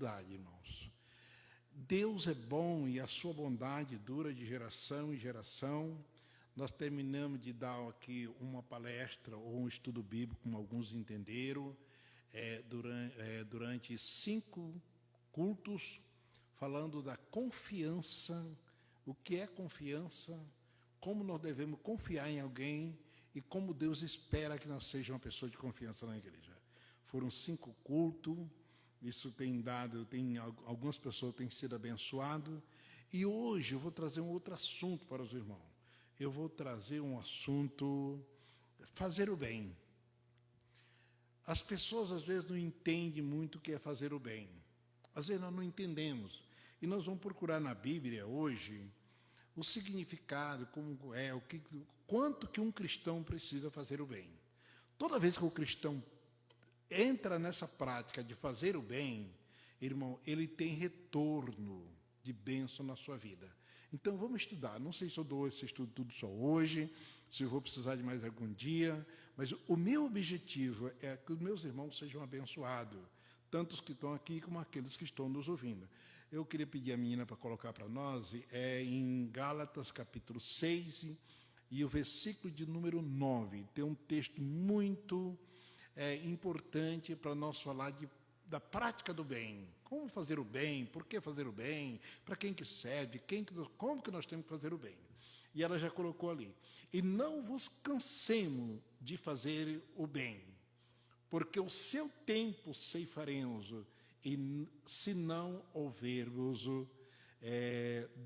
dificuldade, irmãos. Deus é bom e a sua bondade dura de geração em geração. Nós terminamos de dar aqui uma palestra ou um estudo bíblico, como alguns entenderam, durante 5 cultos, falando da confiança, o que é confiança, como nós devemos confiar em alguém e como Deus espera que nós sejamos uma pessoa de confiança na igreja. Foram 5 cultos, isso algumas pessoas têm sido abençoadas, e hoje eu vou trazer um outro assunto para os irmãos. Eu vou trazer um assunto, fazer o bem. As pessoas às vezes não entendem muito o que é fazer o bem. Às vezes nós não entendemos. E nós vamos procurar na Bíblia hoje o significado, quanto que um cristão precisa fazer o bem. Toda vez que o cristão entra nessa prática de fazer o bem, irmão, ele tem retorno de bênção na sua vida. Então vamos estudar. Não sei se eu dou esse estudo tudo só hoje, se eu vou precisar de mais algum dia, mas o meu objetivo é que os meus irmãos sejam abençoados, tanto os que estão aqui como aqueles que estão nos ouvindo. Eu queria pedir a menina para colocar para nós, em Gálatas capítulo 6, e o versículo de número 9. Tem um texto muito importante para nós falar da prática do bem. Como fazer o bem, por que fazer o bem, para quem que serve, como que nós temos que fazer o bem. E ela já colocou ali. E não vos cansemos de fazer o bem, porque o seu tempo ceifaremos, e se não houver-vos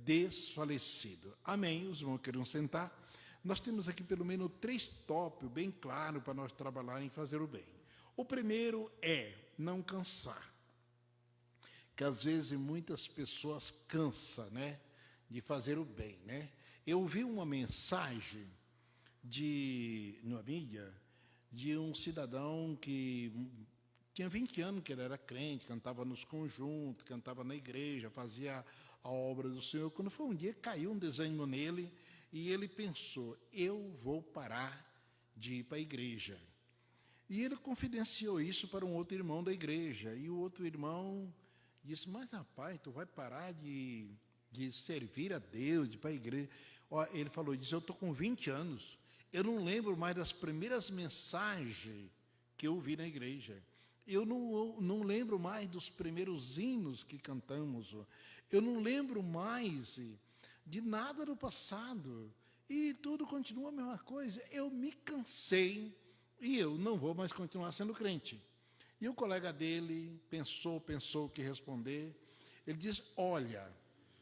desfalecido. Amém? Os irmãos queriam sentar. Nós temos aqui pelo menos 3 tópicos bem claros para nós trabalhar em fazer o bem. O primeiro é não cansar. Que às vezes muitas pessoas cansam, né, de fazer o bem, né? Eu vi uma mensagem na mídia de um cidadão que tinha 20 anos que ele era crente, cantava nos conjuntos, cantava na igreja, fazia a obra do Senhor. Quando foi um dia, caiu um desânimo nele e ele pensou, eu vou parar de ir para a igreja. E ele confidenciou isso para um outro irmão da igreja. E o outro irmão disse, mas rapaz, tu vai parar de servir a Deus, de ir para a igreja. Ele falou, eu estou com 20 anos, eu não lembro mais das primeiras mensagens que eu ouvi na igreja. Eu não lembro mais dos primeiros hinos que cantamos. Eu não lembro mais de nada do passado. E tudo continua a mesma coisa. Eu me cansei e eu não vou mais continuar sendo crente. E o colega dele pensou o que responder. Ele disse, olha,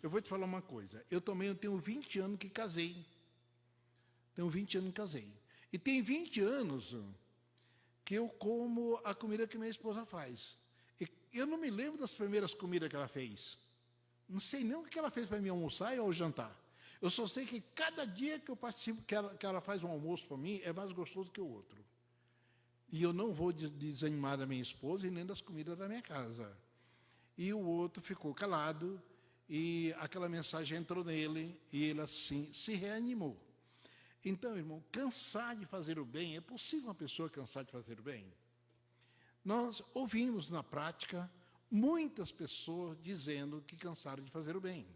eu vou te falar uma coisa. Eu tenho 20 anos que casei. Tenho 20 anos que casei. E tem 20 anos que eu como a comida que minha esposa faz. E eu não me lembro das primeiras comidas que ela fez. Não sei nem o que ela fez para mim almoçar ou jantar. Eu só sei que cada dia que eu participo, que ela faz um almoço para mim, é mais gostoso que o outro. E eu não vou desanimar da minha esposa e nem das comidas da minha casa. E o outro ficou calado, e aquela mensagem entrou nele, e ele assim se reanimou. Então, irmão, cansar de fazer o bem, é possível uma pessoa cansar de fazer o bem? Nós ouvimos na prática muitas pessoas dizendo que cansaram de fazer o bem.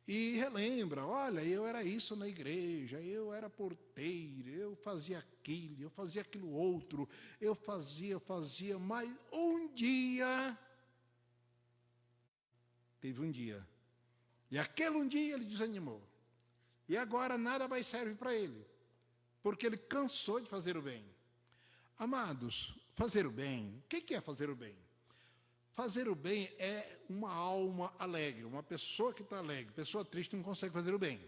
E relembra, olha, eu era isso na igreja, eu era porteiro, eu fazia aquilo outro, eu fazia, mas teve um dia, e aquele um dia ele desanimou. E agora nada mais serve para ele, porque ele cansou de fazer o bem. Amados, fazer o bem, o que é fazer o bem? Fazer o bem é uma alma alegre, uma pessoa que está alegre. Pessoa triste não consegue fazer o bem.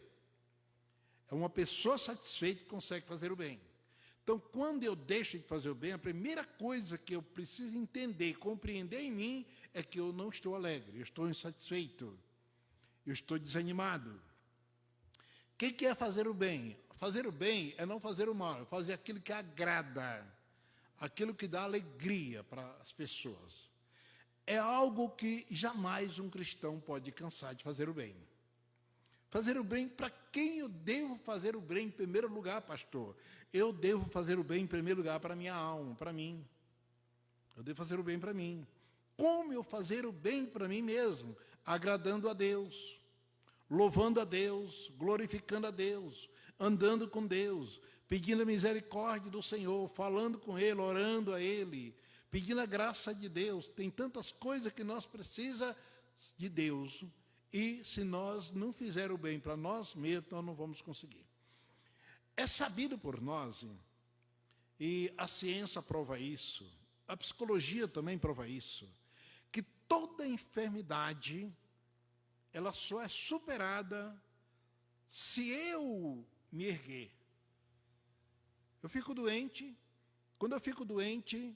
É uma pessoa satisfeita que consegue fazer o bem. Então, quando eu deixo de fazer o bem, a primeira coisa que eu preciso entender, compreender em mim, é que eu não estou alegre, eu estou insatisfeito, eu estou desanimado. O que é fazer o bem? Fazer o bem é não fazer o mal, é fazer aquilo que agrada, aquilo que dá alegria para as pessoas. É algo que jamais um cristão pode cansar de fazer o bem. Fazer o bem, para quem eu devo fazer o bem em primeiro lugar, pastor? Eu devo fazer o bem em primeiro lugar para a minha alma, para mim. Eu devo fazer o bem para mim. como eu fazer o bem para mim mesmo, agradando a Deus, louvando a Deus, glorificando a Deus, andando com Deus, pedindo a misericórdia do Senhor, falando com Ele, orando a Ele, pedindo a graça de Deus. Tem tantas coisas que nós precisamos de Deus, e se nós não fizermos o bem para nós mesmos, nós não vamos conseguir. É sabido por nós, e a ciência prova isso, a psicologia também prova isso, que toda enfermidade, ela só é superada se eu me erguer. Eu fico doente, quando eu fico doente,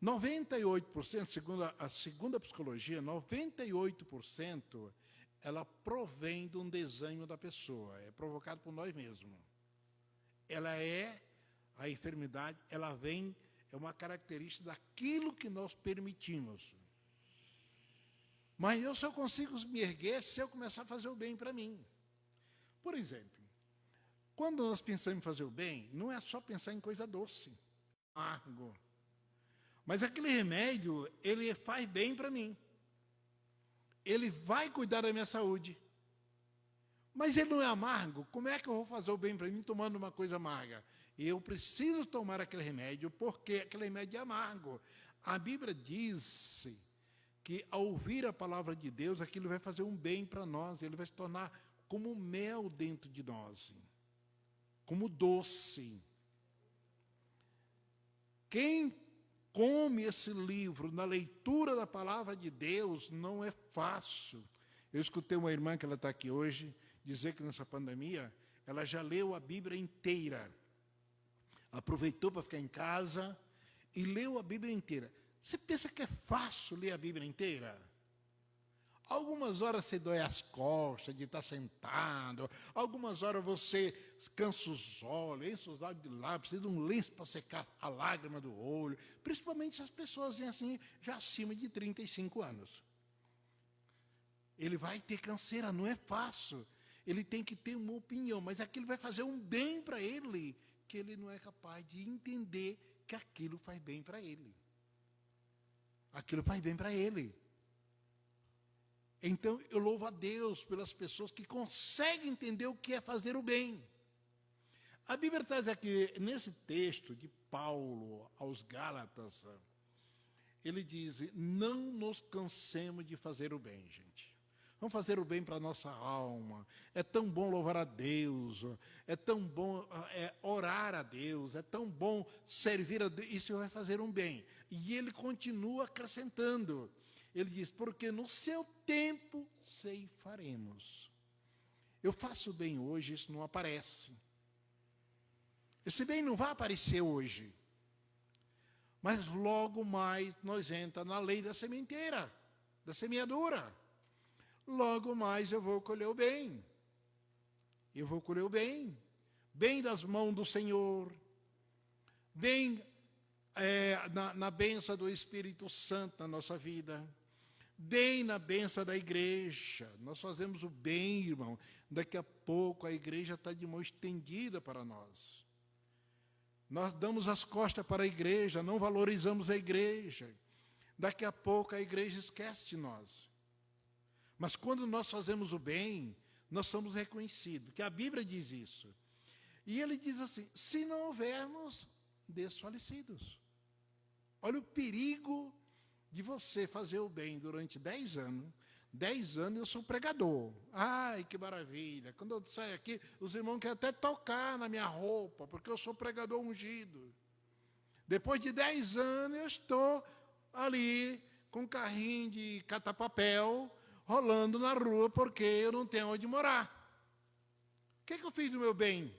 98%, segundo a segunda psicologia, 98% ela provém de um desânimo da pessoa, é provocado por nós mesmos. A enfermidade, ela vem, é uma característica daquilo que nós permitimos. Mas eu só consigo me erguer se eu começar a fazer o bem para mim. Por exemplo, quando nós pensamos em fazer o bem, não é só pensar em coisa doce, amargo. Mas aquele remédio, ele faz bem para mim. Ele vai cuidar da minha saúde. Mas ele não é amargo. Como é que eu vou fazer o bem para mim tomando uma coisa amarga? Eu preciso tomar aquele remédio, porque aquele remédio é amargo. A Bíblia diz que, ao ouvir a palavra de Deus, aquilo vai fazer um bem para nós. Ele vai se tornar como mel dentro de nós, como doce. Quem come esse livro na leitura da palavra de Deus não é fácil. Eu escutei uma irmã, que ela está aqui hoje, dizer que nessa pandemia ela já leu a Bíblia inteira. Aproveitou para ficar em casa e leu a Bíblia inteira. Você pensa que é fácil ler a Bíblia inteira? Algumas horas você dói as costas de estar sentado, algumas horas você cansa os olhos, enche os olhos de lápis, precisa de um lenço para secar a lágrima do olho, principalmente se as pessoas têm assim, já acima de 35 anos. Ele vai ter canseira, não é fácil. Ele tem que ter uma opinião, mas aquilo vai fazer um bem para ele, que ele não é capaz de entender que aquilo faz bem para ele. Aquilo faz bem para ele. Então, eu louvo a Deus pelas pessoas que conseguem entender o que é fazer o bem. A Bíblia traz aqui, nesse texto de Paulo aos Gálatas, ele diz: não nos cansemos de fazer o bem, gente. Vamos fazer o bem para a nossa alma. É tão bom louvar a Deus, é tão bom orar a Deus, é tão bom servir a Deus. Isso vai fazer um bem. E ele continua acrescentando. Ele diz: porque no seu tempo ceifaremos. Eu faço bem hoje, isso não aparece. Esse bem não vai aparecer hoje. Mas logo mais nós entramos na lei da sementeira, da semeadura. Logo mais eu vou colher o bem. Eu vou colher o bem. Bem das mãos do Senhor. Bem na bênção do Espírito Santo na nossa vida. Bem na bênção da igreja. Nós fazemos o bem, irmão. Daqui a pouco a igreja está de mão estendida para nós. Nós damos as costas para a igreja, não valorizamos a igreja. Daqui a pouco a igreja esquece de nós. Mas quando nós fazemos o bem, nós somos reconhecidos, que a Bíblia diz isso. E ele diz assim: se não houvermos desfalecidos. Olha o perigo de você fazer o bem durante 10 anos. 10 anos eu sou pregador. Ai, que maravilha. Quando eu saio aqui, os irmãos querem até tocar na minha roupa, porque eu sou pregador ungido. Depois de 10 anos, eu estou ali com um carrinho de catar papel, rolando na rua, porque eu não tenho onde morar. O que eu fiz do meu bem?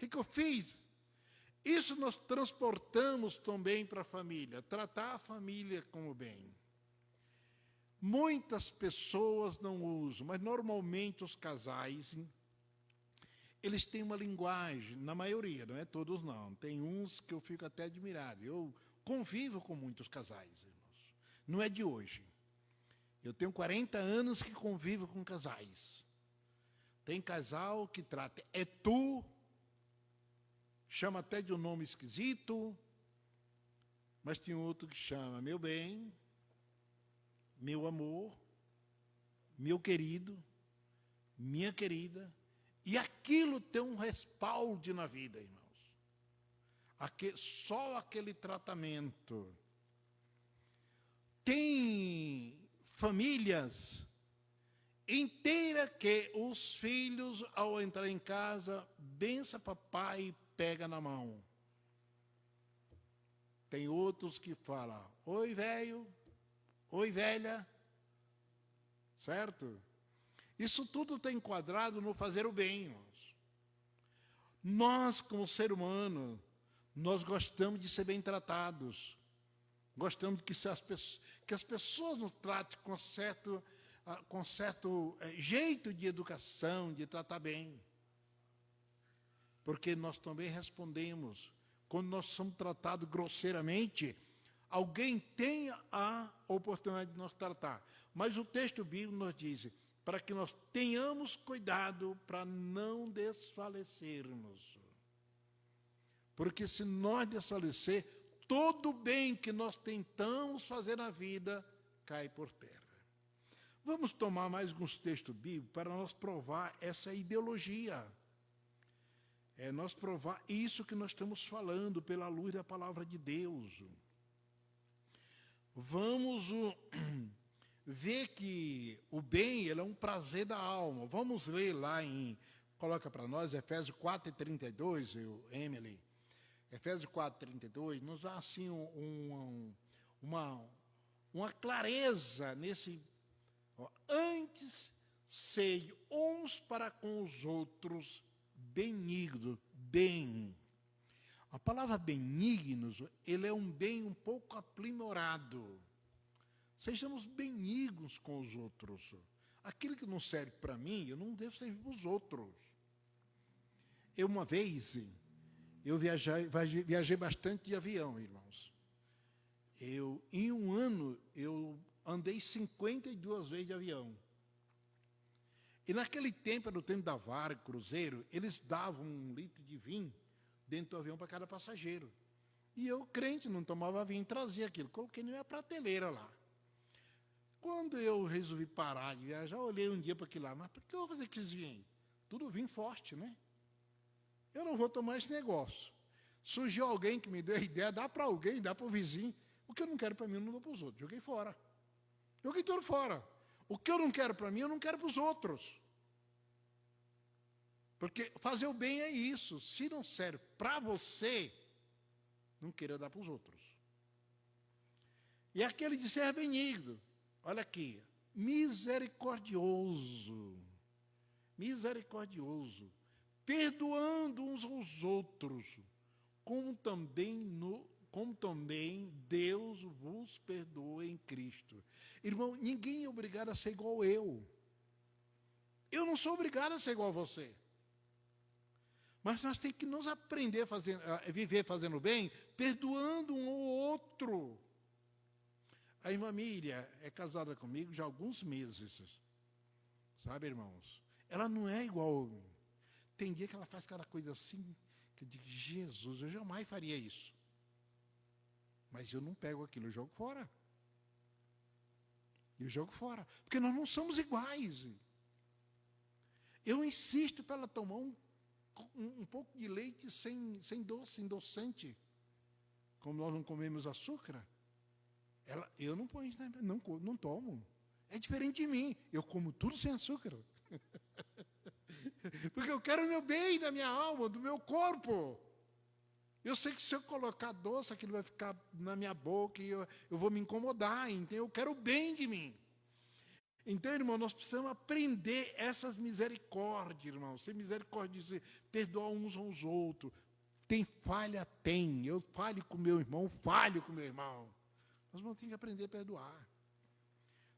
O que eu fiz? Isso nós transportamos também para a família, tratar a família como bem. Muitas pessoas não usam, mas normalmente os casais, eles têm uma linguagem, na maioria, não é todos não. Tem uns que eu fico até admirado. Eu convivo com muitos casais, irmãos. Não é de hoje. Eu tenho 40 anos que convivo com casais. Tem casal que trata, é tu, chama até de um nome esquisito, mas tem outro que chama meu bem, meu amor, meu querido, minha querida, e aquilo tem um respaldo na vida, irmãos. Só aquele tratamento. Tem famílias inteiras que os filhos, ao entrar em casa, bença papai e pega na mão. Tem outros que falam, oi velho, oi velha, certo? Isso tudo está enquadrado no fazer o bem, irmãos. Nós, como ser humano, nós gostamos de ser bem tratados. Gostamos que as pessoas nos tratem com certo jeito de educação, de tratar bem. Porque nós também respondemos. Quando nós somos tratados grosseiramente, alguém tem a oportunidade de nos tratar. Mas o texto bíblico nos diz, para que nós tenhamos cuidado para não desfalecermos. Porque se nós desfalecer, todo o bem que nós tentamos fazer na vida cai por terra. Vamos tomar mais alguns textos bíblicos para nós provar essa ideologia. Nós provar isso que nós estamos falando pela luz da palavra de Deus. Vamos ver que o bem ele é um prazer da alma. Vamos ler lá coloca para nós, Efésios 4:32, Emily. Efésios 4:32 nos dá assim uma clareza nesse. Antes, sede uns para com os outros benignos, bem. A palavra benignos, ele é um bem um pouco aprimorado. Sejamos benignos com os outros. Aquilo que não serve para mim, eu não devo servir para os outros. Uma vez, eu viajei bastante de avião, irmãos. Em um ano, eu andei 52 vezes de avião. E naquele tempo, era o tempo da Varig, cruzeiro, eles davam 1 litro de vinho dentro do avião para cada passageiro. E eu, crente, não tomava vinho, trazia aquilo. Coloquei na minha prateleira lá. Quando eu resolvi parar de viajar, eu olhei um dia para aquilo lá. Mas por que eu vou fazer com esses vinhos? Tudo vinho forte, né? Eu não vou tomar esse negócio. Surgiu alguém que me deu a ideia, dá para alguém, dá para o vizinho. O que eu não quero para mim, eu não dou para os outros. Joguei fora. Joguei tudo fora. O que eu não quero para mim, eu não quero para os outros. Porque fazer o bem é isso. Se não serve para você, não queira dar para os outros. E aquele de ser benigno. Olha aqui. Misericordioso. Misericordioso. Perdoando uns aos outros. Como também Deus vos perdoa em Cristo. Irmão, ninguém é obrigado a ser igual eu. Eu não sou obrigado a ser igual a você. Mas nós temos que nos aprender a viver fazendo bem, perdoando um ao outro. A irmã Miriam é casada comigo já há alguns meses. Sabe, irmãos? Ela não é igual. Tem dia que ela faz aquela coisa assim, que eu digo, Jesus, eu jamais faria isso. Mas eu não pego aquilo, eu jogo fora. Eu jogo fora. Porque nós não somos iguais. Eu insisto para ela tomar um pouco de leite sem doce, sem endulçante. Como nós não comemos açúcar, eu não ponho, não tomo. É diferente de mim. Eu como tudo sem açúcar. Porque eu quero o meu bem da minha alma, do meu corpo. Eu sei que se eu colocar doce, aquilo vai ficar na minha boca e eu vou me incomodar. Então, eu quero o bem de mim. Então, irmão, nós precisamos aprender essas misericórdias, irmão. Ser misericórdia, perdoar uns aos outros. Tem falha? Tem. Eu falho com meu irmão, falho com meu irmão. Nós vamos ter que aprender a perdoar.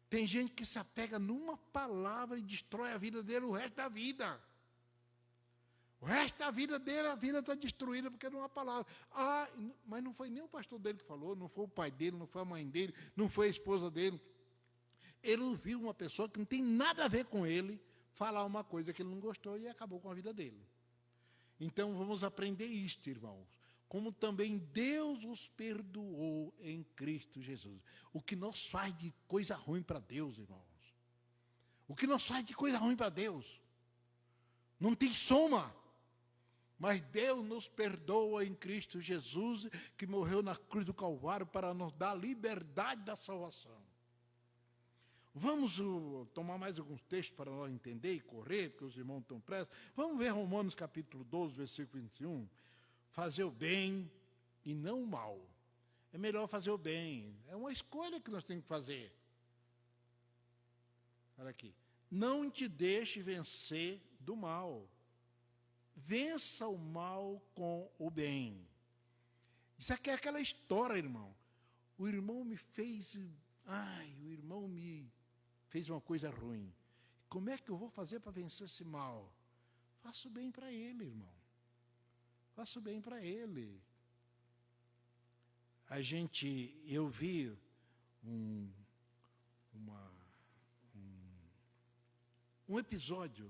Tem gente que se apega numa palavra e destrói a vida dele o resto da vida. O resto da vida dele, a vida está destruída porque não há palavra. Mas não foi nem o pastor dele que falou, não foi o pai dele, não foi a mãe dele, não foi a esposa dele. Ele ouviu uma pessoa que não tem nada a ver com ele falar uma coisa que ele não gostou e acabou com a vida dele. Então, vamos aprender isto, irmãos. como também Deus os perdoou em Cristo Jesus. O que nós faz de coisa ruim para Deus, irmãos? O que nós faz de coisa ruim para Deus? Não tem soma. Mas Deus nos perdoa em Cristo Jesus, que morreu na cruz do Calvário para nos dar a liberdade da salvação. Vamos tomar mais alguns textos para nós entender e correr, porque os irmãos estão prestes. Vamos ver Romanos capítulo 12, versículo 21. Fazer o bem e não o mal. É melhor fazer o bem. É uma escolha que nós temos que fazer. Olha aqui. Não te deixe vencer do mal. Vença o mal com o bem. Isso aqui é aquela história, irmão. O irmão me fez uma coisa ruim. Como é que eu vou fazer para vencer esse mal? Faço bem para ele, irmão. Faço bem para ele. Eu vi um episódio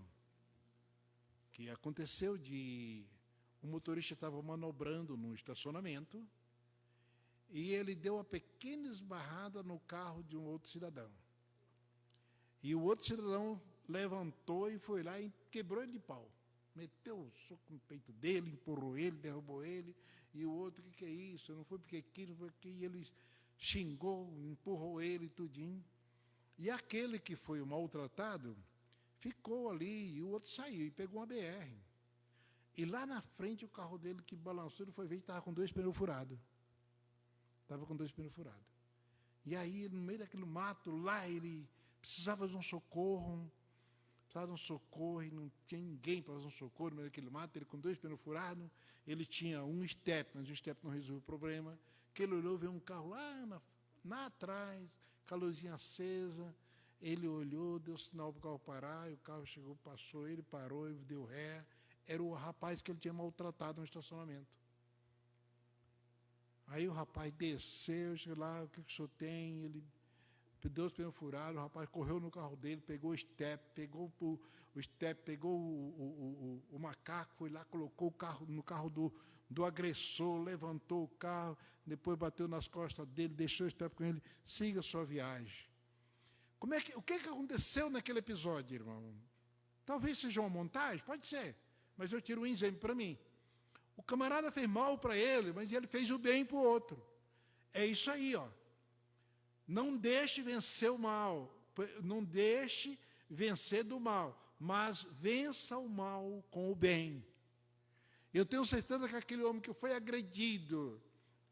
que aconteceu de um motorista estava manobrando no estacionamento e ele deu uma pequena esbarrada no carro de um outro cidadão. E o outro cidadão levantou e foi lá e quebrou ele de pau. Meteu o soco no peito dele, empurrou ele, derrubou ele. E o outro, o que é isso? Não foi porque aqui, não foi aqui. E ele xingou, empurrou ele, tudinho. E aquele que foi o maltratado ficou ali, e o outro saiu e pegou uma BR. E lá na frente, o carro dele que balançou, ele foi ver que estava com 2 pneus furados. Estava com 2 pneus furados. E aí, no meio daquele mato, lá ele precisava de um socorro, e não tinha ninguém para fazer um socorro no meio daquele mato, ele com 2 pneus furados, ele tinha um step, mas o step não resolveu o problema, que ele olhou, veio um carro lá atrás, com a luzinha acesa, ele olhou, deu sinal para o carro parar, e o carro chegou, passou, ele parou, ele deu ré, era o rapaz que ele tinha maltratado no estacionamento. Aí o rapaz desceu, chegou lá, o que o senhor tem? Ele deu os pneus furados, o rapaz correu no carro dele, pegou o step, pegou o macaco, foi lá, colocou o carro no carro do agressor, levantou o carro, depois bateu nas costas dele, deixou o step com ele, siga a sua viagem. O que aconteceu naquele episódio, irmão? Talvez seja uma montagem, pode ser, mas eu tiro um exemplo para mim. O camarada fez mal para ele, mas ele fez o bem para o outro. É isso aí, ó. Não deixe vencer o mal, não deixe vencer do mal, mas vença o mal com o bem. Eu tenho certeza que aquele homem que foi agredido,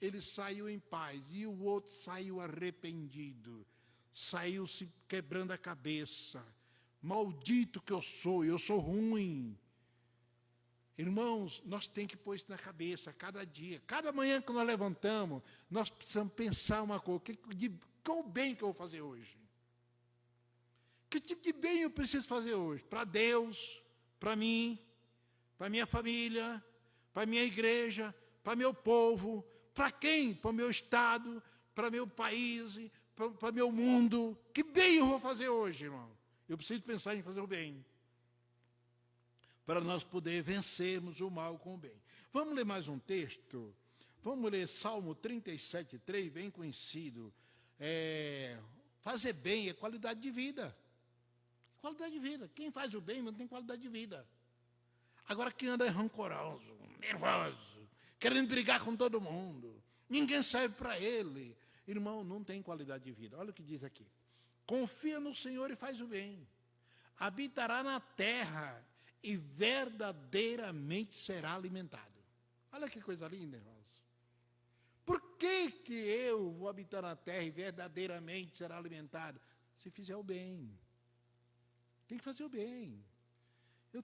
ele saiu em paz, e o outro saiu arrependido, saiu se quebrando a cabeça. Maldito que eu sou ruim. Irmãos, nós temos que pôr isso na cabeça cada dia. Cada manhã que nós levantamos, nós precisamos pensar uma coisa. Qual bem que eu vou fazer hoje? Que tipo de bem eu preciso fazer hoje? Para Deus, para mim, para minha família, para minha igreja, para meu povo. Para quem? Para o meu estado, para meu país, para meu mundo. Que bem eu vou fazer hoje, irmão? Eu preciso pensar em fazer o bem, para nós poder vencermos o mal com o bem. Vamos ler mais um texto? Vamos ler Salmo 37:3, bem conhecido. Fazer bem é qualidade de vida. Qualidade de vida. Quem faz o bem não tem qualidade de vida. Agora, quem anda é rancoroso, nervoso, querendo brigar com todo mundo, ninguém serve para ele, irmão, não tem qualidade de vida. Olha o que diz aqui. Confia no Senhor e faz o bem. Habitará na terra e verdadeiramente será alimentado. Olha que coisa linda, irmãos. Por que eu vou habitar na terra e verdadeiramente será alimentado? Se fizer o bem. Tem que fazer o bem. Eu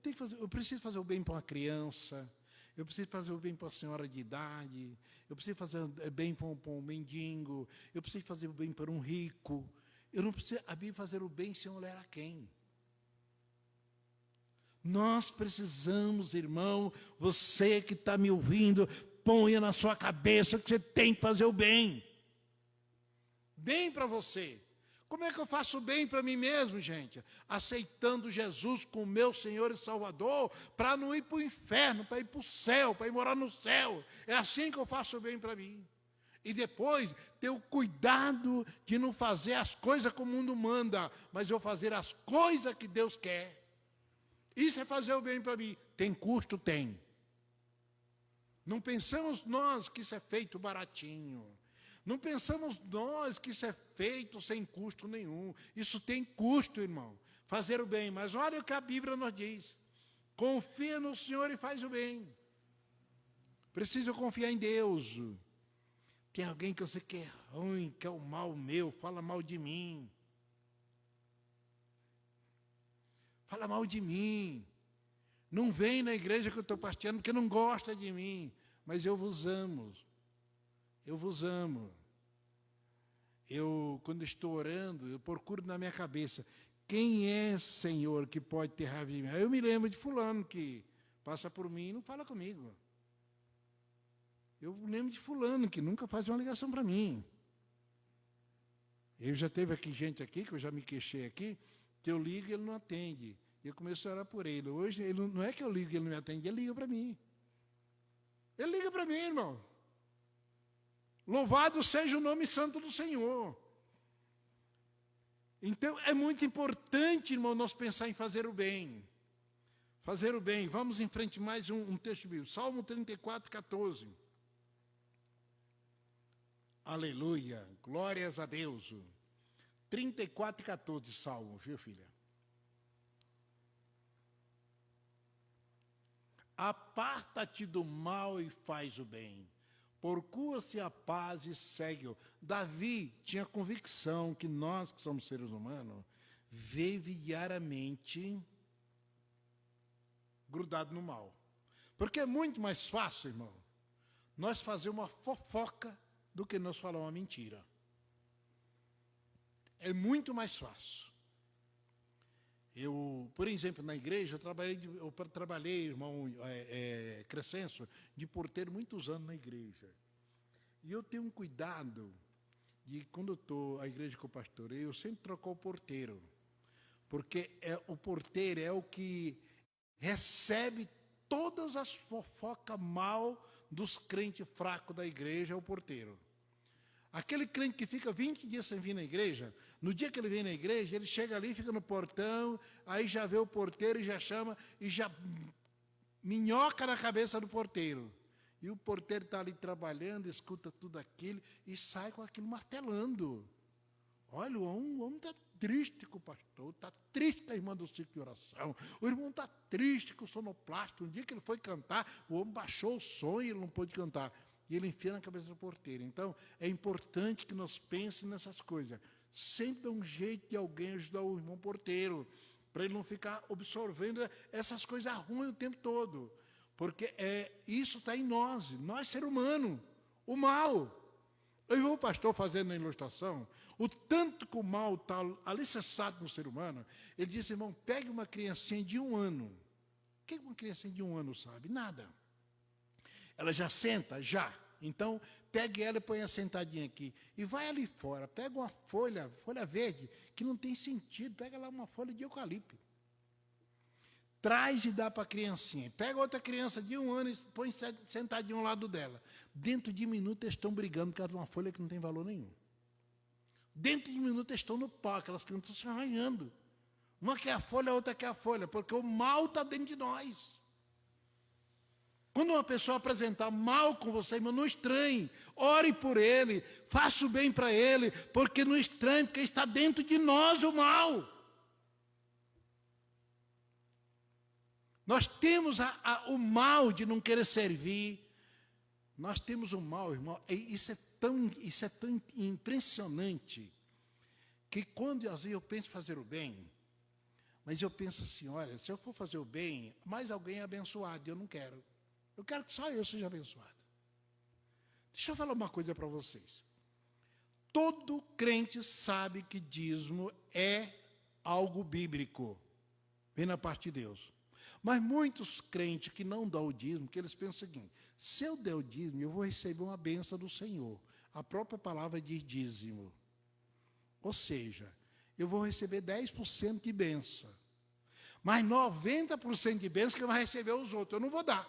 preciso fazer o bem para uma criança, eu preciso fazer o bem para uma senhora de idade, eu preciso fazer o bem para um mendigo, eu preciso fazer o bem para um rico. Eu não preciso fazer o bem sem olhar a quem. Nós precisamos, irmão, você que está me ouvindo, ponha na sua cabeça que você tem que fazer o bem. Bem para você. Como é que eu faço bem para mim mesmo, gente? Aceitando Jesus como meu Senhor e Salvador, para não ir para o inferno, para ir para o céu, para ir morar no céu. É assim que eu faço bem para mim. E depois, ter o cuidado de não fazer as coisas como o mundo manda, mas eu fazer as coisas que Deus quer. Isso é fazer o bem para mim. Tem custo? Tem. Não pensamos nós que isso é feito baratinho. Não pensamos nós que isso é feito sem custo nenhum. Isso tem custo, irmão. Fazer o bem. Mas olha o que a Bíblia nos diz. Confia no Senhor e faz o bem. Preciso confiar em Deus. Tem alguém que você quer ruim, que é o mal meu, fala mal de mim. Fala mal de mim. Não vem na igreja que eu estou pastoreando porque não gosta de mim. Mas eu vos amo. Eu vos amo. Quando estou orando, eu procuro na minha cabeça, quem é, Senhor, que pode ter raiva de mim? Aí eu me lembro de fulano que passa por mim e não fala comigo. Eu lembro de fulano que nunca faz uma ligação para mim. Eu já teve aqui gente aqui, que eu já me queixei aqui, que eu ligo e ele não atende. E eu comecei a orar por ele. Hoje, ele não é que eu ligo e ele não me atende, ele liga para mim. Ele liga para mim, irmão. Louvado seja o nome santo do Senhor. Então, é muito importante, irmão, nós pensar em fazer o bem. Fazer o bem. Vamos em frente mais um texto bíblico. Salmo 34, 14. Aleluia, glórias a Deus. 34, 14, Salmo, viu, filha? Aparta-te do mal e faz o bem. Procura-se a paz e segue-o. Davi tinha convicção que nós, que somos seres humanos, vive diariamente grudado no mal. Porque é muito mais fácil, irmão, nós fazer uma fofoca do que nós falar uma mentira. É muito mais fácil. Por exemplo, na igreja, eu trabalhei, irmão Crescenço, de porteiro muitos anos na igreja. E eu tenho um cuidado de, quando eu estou na igreja que eu pastorei, eu sempre troco o porteiro. Porque o porteiro é o que recebe todas as fofocas mal dos crentes fracos da igreja, é o porteiro. Aquele crente que fica 20 dias sem vir na igreja, no dia que ele vem na igreja, ele chega ali, fica no portão, aí já vê o porteiro e já chama, e já minhoca na cabeça do porteiro. E o porteiro está ali trabalhando, escuta tudo aquilo e sai com aquilo martelando. Olha, o homem está triste com o pastor, está triste com a irmã do ciclo de oração, o irmão está triste com o sonoplasta. Um dia que ele foi cantar, o homem baixou o som e ele não pôde cantar. E ele enfia na cabeça do porteiro. Então, é importante que nós pensemos nessas coisas. Sempre dá um jeito de alguém ajudar o irmão porteiro, para ele não ficar absorvendo essas coisas ruins o tempo todo. Porque isso está em nós ser humano, o mal. Eu vi o pastor fazendo a ilustração, o tanto que o mal está alicerçado no ser humano. Ele disse, irmão, pegue uma criancinha de 1 ano. O que uma criancinha de 1 ano sabe? Nada. Ela já senta? Já. Então, pegue ela e põe a sentadinha aqui. E vai ali fora, pega uma folha verde, que não tem sentido. Pega lá uma folha de eucalipto. Traz e dá para a criancinha. Pega outra criança de 1 ano e põe sentadinho ao lado dela. Dentro de minutos eles estão brigando por causa de uma folha que não tem valor nenhum. Dentro de minutos eles estão no pau, aquelas crianças estão se arranhando. Uma quer a folha, a outra quer a folha, porque o mal está dentro de nós. Quando uma pessoa apresentar mal com você, irmão, não estranhe. Ore por ele, faça o bem para ele, porque não estranhe, porque está dentro de nós o mal. Nós temos o mal de não querer servir. Nós temos o mal, irmão. Isso é tão impressionante, que quando às vezes eu penso em fazer o bem, mas eu penso assim, olha, se eu for fazer o bem, mais alguém é abençoado, e eu não quero. Eu quero que só eu seja abençoado. Deixa eu falar uma coisa para vocês. Todo crente sabe que dízimo é algo bíblico. Vem na parte de Deus. Mas muitos crentes que não dão o dízimo, que eles pensam o seguinte, se eu der o dízimo, eu vou receber uma bênção do Senhor. A própria palavra diz dízimo. Ou seja, eu vou receber 10% de bênção. Mas 90% de bênção que vai receber os outros, eu não vou dar.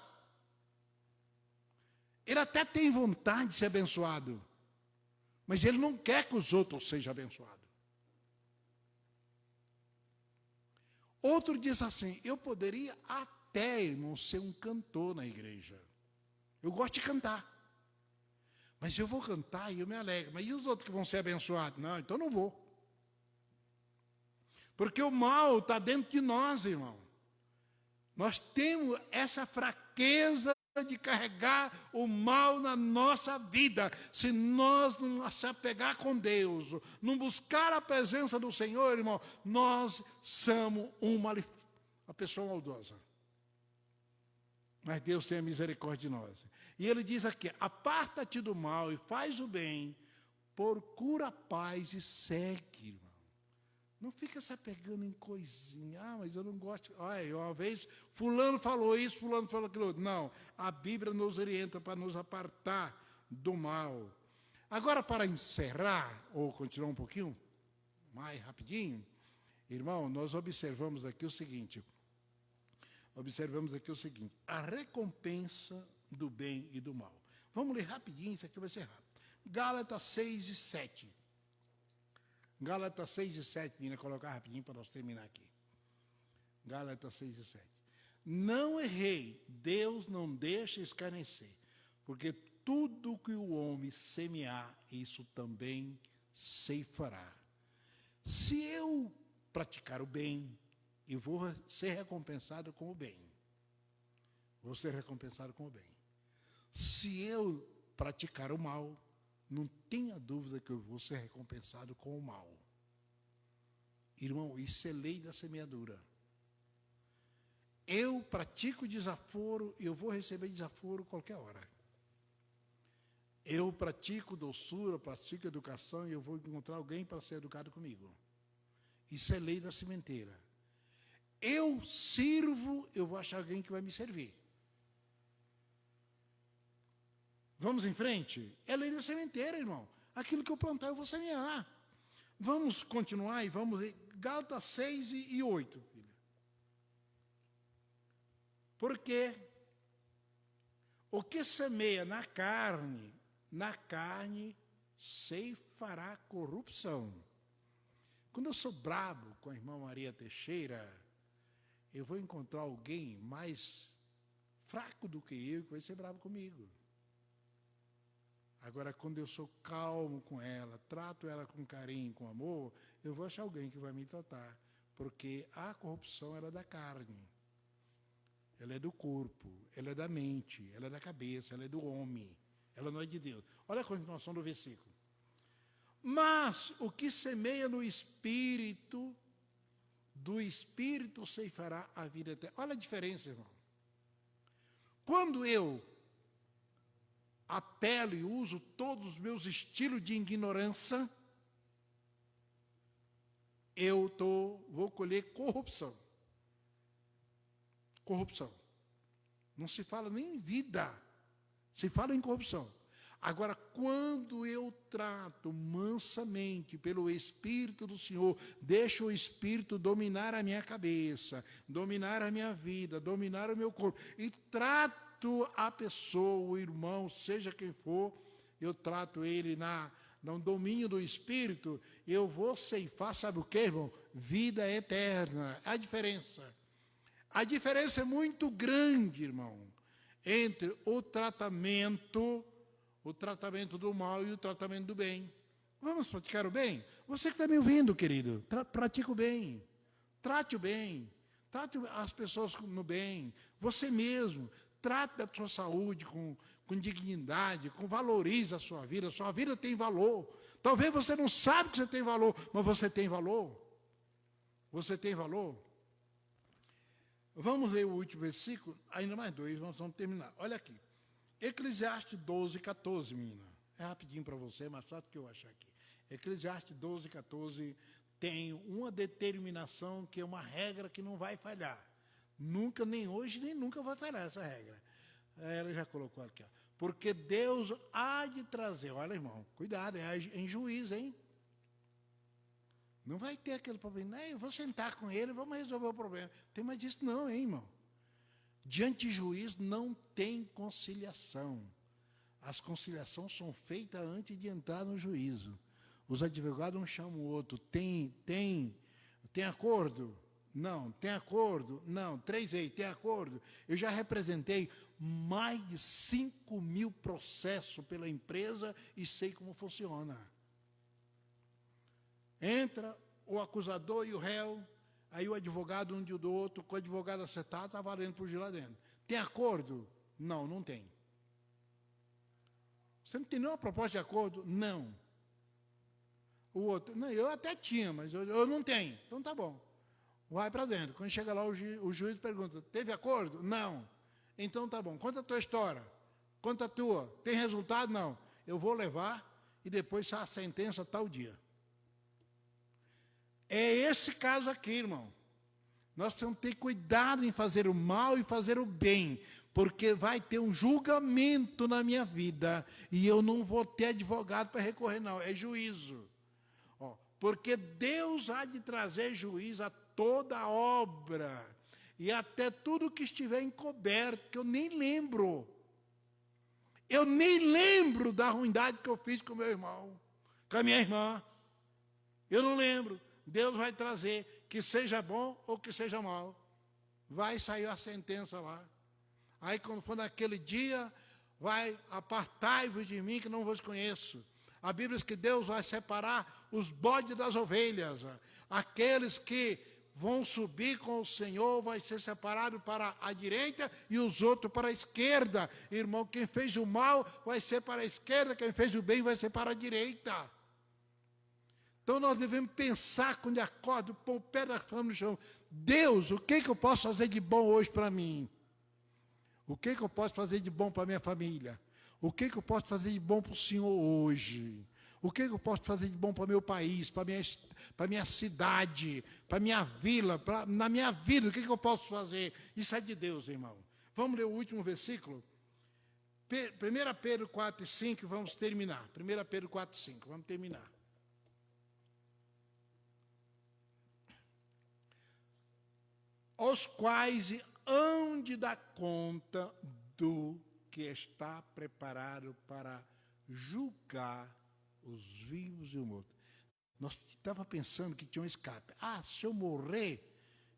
Ele até tem vontade de ser abençoado, mas ele não quer que os outros sejam abençoados. Outro diz assim, eu poderia até, irmão, ser um cantor na igreja. Eu gosto de cantar. Mas eu vou cantar e eu me alegro. Mas e os outros que vão ser abençoados? Não, então não vou. Porque o mal está dentro de nós, irmão. Nós temos essa fraqueza de carregar o mal na nossa vida. Se nós não se apegar com Deus, não buscar a presença do Senhor, irmão, nós somos uma pessoa maldosa. Mas Deus tem a misericórdia de nós. E ele diz aqui, aparta-te do mal e faz o bem, procura a paz e segue, irmão. Não fica se apegando em coisinha. Ah, mas eu não gosto. Olha, uma vez, fulano falou isso, fulano falou aquilo outro. Não, a Bíblia nos orienta para nos apartar do mal. Agora, para encerrar, ou continuar um pouquinho, mais rapidinho, irmão, nós observamos aqui o seguinte. A recompensa do bem e do mal. Vamos ler rapidinho, isso aqui vai ser rápido. Gálatas 6 e 7. Gálatas 6 e 7, menina, colocar rapidinho para nós terminar aqui. Gálatas 6 e 7. Não errei, Deus não deixa escarnecer, porque tudo que o homem semear, isso também ceifará. Se eu praticar o bem, eu vou ser recompensado com o bem. Vou ser recompensado com o bem. Se eu praticar o mal, não tenha dúvida que eu vou ser recompensado com o mal. Irmão, isso é lei da semeadura. Eu pratico desaforo, eu vou receber desaforo qualquer hora. Eu pratico doçura, pratico educação, e eu vou encontrar alguém para ser educado comigo. Isso é lei da sementeira. Eu sirvo, eu vou achar alguém que vai me servir. Vamos em frente? É lei da sementeira, irmão. Aquilo que eu plantar, eu vou semear. Vamos continuar e vamos... Gálatas 6 e 8. Filha. Porque o que semeia na carne ceifará corrupção. Quando eu sou brabo com a irmã Maria Teixeira, eu vou encontrar alguém mais fraco do que eu, que vai ser bravo comigo. Agora, quando eu sou calmo com ela, trato ela com carinho, com amor, eu vou achar alguém que vai me tratar. Porque a corrupção, ela é da carne. Ela é do corpo, ela é da mente, ela é da cabeça, ela é do homem. Ela não é de Deus. Olha a continuação do versículo. Mas o que semeia no Espírito, do Espírito ceifará a vida eterna. Olha a diferença, irmão. Quando eu apelo e uso todos os meus estilos de ignorância, eu vou colher corrupção. Corrupção. Não se fala nem em vida, se fala em corrupção. Agora, quando eu trato mansamente pelo Espírito do Senhor, deixo o Espírito dominar a minha cabeça, dominar a minha vida, dominar o meu corpo, e trato a pessoa, o irmão, seja quem for, eu trato ele no domínio do Espírito, eu vou ceifar, sabe o que, irmão? Vida eterna. A diferença é muito grande, irmão, entre o tratamento do mal e o tratamento do bem. Vamos praticar o bem? Você que está me ouvindo, querido, pratique o bem, trate o bem, trate as pessoas no bem, você mesmo, trate da sua saúde com dignidade, valorize a sua vida tem valor. Talvez você não sabe que você tem valor, mas você tem valor. Você tem valor. Vamos ler o último versículo, ainda mais dois, nós vamos terminar. Olha aqui. Eclesiastes 12, 14, menina. É rapidinho para você, mais fácil que eu achar aqui. Eclesiastes 12, 14 tem uma determinação que é uma regra que não vai falhar. Nunca, nem hoje, nem nunca vai falhar essa regra. Ela já colocou aqui, ó. Porque Deus há de trazer, olha, irmão, cuidado, é em juízo, hein? Não vai ter aquele problema. Eu vou sentar com ele, vamos resolver o problema. Não tem mais disso não, hein, irmão? Diante de juiz não tem conciliação. As conciliações são feitas antes de entrar no juízo. Os advogados um chamam o outro. Tem acordo? Não. Tem acordo? Não. 3 aí, tem acordo? Eu já representei mais de 5.000 processos pela empresa e sei como funciona. Entra o acusador e o réu, aí o advogado um do outro, com o advogado acertado, está valendo por lá dentro. Tem acordo? Não, não tem. Você não tem nenhuma proposta de acordo? Não. O outro, não, eu até tinha, mas eu não tenho. Então tá bom. Vai para dentro. Quando chega lá, o juiz pergunta, teve acordo? Não. Então tá bom. Conta a tua história. Conta a tua. Tem resultado? Não. Eu vou levar e depois sai a sentença tal dia. É esse caso aqui, irmão. Nós precisamos ter cuidado em fazer o mal e fazer o bem, porque vai ter um julgamento na minha vida e eu não vou ter advogado para recorrer, não. É juízo. Porque Deus há de trazer juízo a toda obra e até tudo que estiver encoberto, que eu nem lembro. Eu nem lembro da ruindade que eu fiz com meu irmão, com a minha irmã. Eu não lembro. Deus vai trazer, que seja bom ou que seja mal. Vai sair a sentença lá. Aí, quando for naquele dia, vai, apartai-vos de mim, que não vos conheço. A Bíblia diz que Deus vai separar os bodes das ovelhas. Aqueles que vão subir com o Senhor vai ser separado para a direita e os outros para a esquerda. Irmão, quem fez o mal vai ser para a esquerda, quem fez o bem vai ser para a direita. Então nós devemos pensar quando acordo, pôr o pé da cama no chão. Deus, o que eu posso fazer de bom hoje para mim? O que eu posso fazer de bom para a minha família? O que eu posso fazer de bom para o Senhor hoje? O que eu posso fazer de bom para o meu país, para a minha cidade, para a minha vila, na minha vida, o que eu posso fazer? Isso é de Deus, irmão. Vamos ler o último versículo? 1 Pedro 4 e 5, vamos terminar. 1 Pedro 4 e 5, vamos terminar. Os quais hão de dar conta do que está preparado para julgar os vivos e os mortos. Nós estávamos pensando que tinha um escape. Se eu morrer,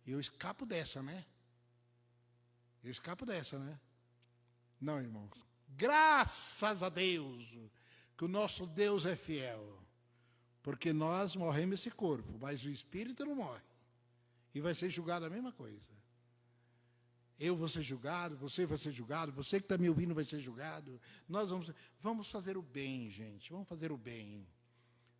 eu escapo dessa, né? Eu escapo dessa, né? Não, irmãos. Graças a Deus que o nosso Deus é fiel. Porque nós morremos esse corpo, mas o espírito não morre. E vai ser julgado a mesma coisa. Eu vou ser julgado, você vai ser julgado, você que está me ouvindo vai ser julgado. Nós vamos fazer o bem, gente. Vamos fazer o bem.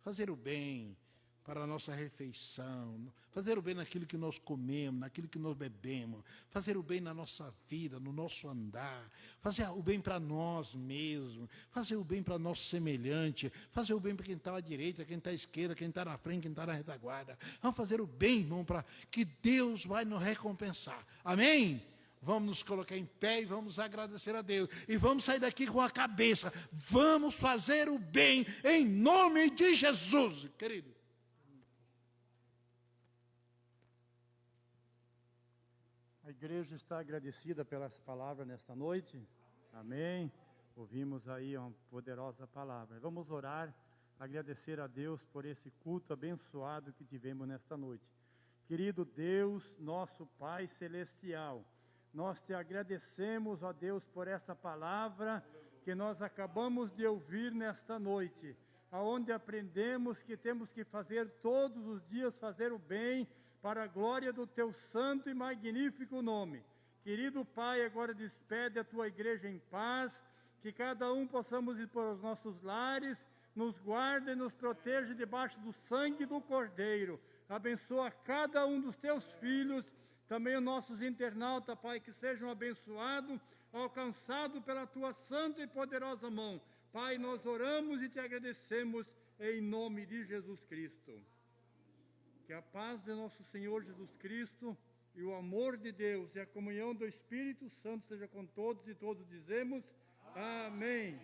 Fazer o bem para a nossa refeição. Fazer o bem naquilo que nós comemos, naquilo que nós bebemos. Fazer o bem na nossa vida, no nosso andar. Fazer o bem para nós mesmos. Fazer o bem para nosso semelhante. Fazer o bem para quem está à direita, quem está à esquerda, quem está na frente, quem está na retaguarda. Vamos fazer o bem, irmão, para que Deus vai nos recompensar. Amém? Vamos nos colocar em pé e vamos agradecer a Deus. E vamos sair daqui com a cabeça. Vamos fazer o bem em nome de Jesus, querido. A igreja está agradecida pelas palavras nesta noite. Amém. Ouvimos aí uma poderosa palavra. Vamos orar, agradecer a Deus por esse culto abençoado que tivemos nesta noite. Querido Deus, nosso Pai Celestial, nós te agradecemos, ó Deus, por essa palavra que nós acabamos de ouvir nesta noite, aonde aprendemos que temos que fazer todos os dias, fazer o bem, para a glória do teu santo e magnífico nome. Querido Pai, agora despede a tua igreja em paz, que cada um possamos ir para os nossos lares, nos guarde e nos proteja debaixo do sangue do Cordeiro. Abençoa cada um dos teus filhos, também os nossos internautas, Pai, que sejam abençoados, alcançados pela tua santa e poderosa mão. Pai, nós oramos e te agradecemos em nome de Jesus Cristo. Que a paz de nosso Senhor Jesus Cristo e o amor de Deus e a comunhão do Espírito Santo seja com todos e todos dizemos amém.